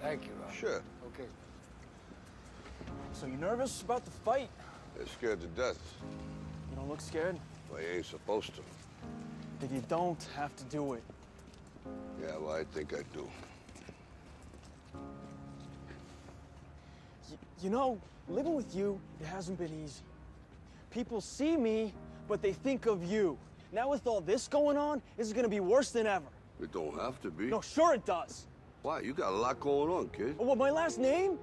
Thank you, Rob. Sure. Okay. So you nervous about the fight? They're scared to death. You don't look scared? Well, you ain't supposed to. Then you don't have to do it. Yeah, well, I think I do. You know, living with you, it hasn't been easy. People see me, but they think of you. Now with all this going on, this is gonna be worse than ever. It don't have to be. No, sure it does. Why? You got a lot going on, kid. Oh, what, my last name?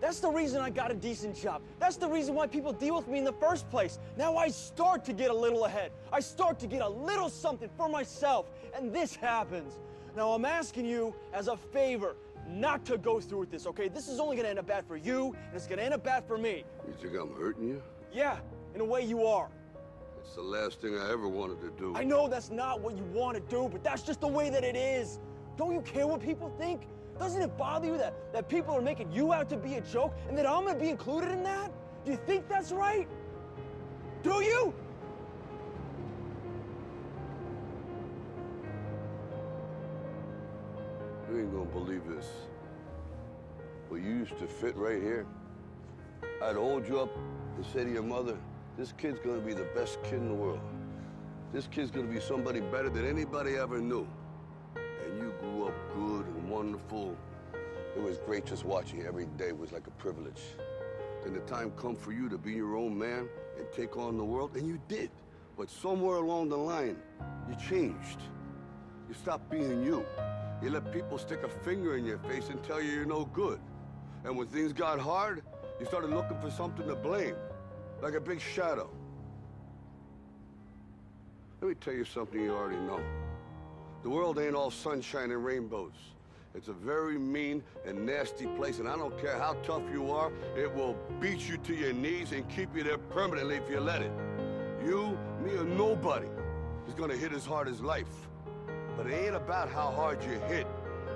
That's the reason I got a decent job. That's the reason why people deal with me in the first place. Now I start to get a little ahead. I start to get a little something for myself, and this happens. Now I'm asking you as a favor not to go through with this, okay? This is only gonna end up bad for you, and it's gonna end up bad for me. You think I'm hurting you? Yeah, in a way you are. It's the last thing I ever wanted to do. I know that's not what you want to do, but that's just the way that it is. Don't you care what people think? Doesn't it bother you that people are making you out to be a joke and that I'm gonna be included in that? Do you think that's right? Do you? You ain't gonna believe this. But you used to fit right here. I'd hold you up and say to your mother, this kid's gonna be the best kid in the world. This kid's gonna be somebody better than anybody ever knew. And you grew up good and wonderful. It was great just watching you every day. It was like a privilege. Then the time come for you to be your own man and take on the world, and you did. But somewhere along the line, you changed. You stopped being you. You let people stick a finger in your face and tell you you're no good. And when things got hard, you started looking for something to blame, like a big shadow. Let me tell you something you already know. The world ain't all sunshine and rainbows. It's a very mean and nasty place, and I don't care how tough you are, it will beat you to your knees and keep you there permanently if you let it. You, me, or nobody is gonna hit as hard as life. But it ain't about how hard you hit.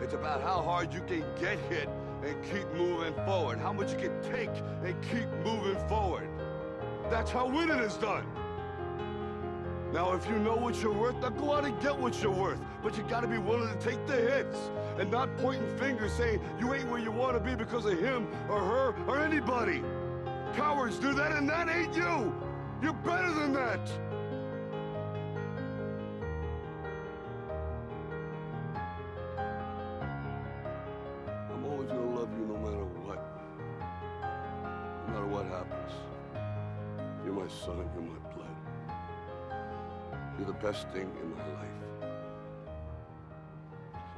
It's about how hard you can get hit and keep moving forward. How much you can take and keep moving forward. That's how winning is done. Now, if you know what you're worth, now go out and get what you're worth. But you gotta be willing to take the hits and not pointing fingers saying you ain't where you wanna be because of him or her or anybody. Cowards do that, and that ain't you. You're better than that. I'm always gonna love you no matter what. No matter what happens. You're my son, you're my blood. You're the best thing in my life.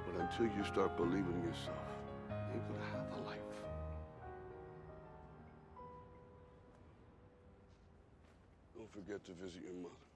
But until you start believing in yourself, you ain't gonna have a life. Don't forget to visit your mother.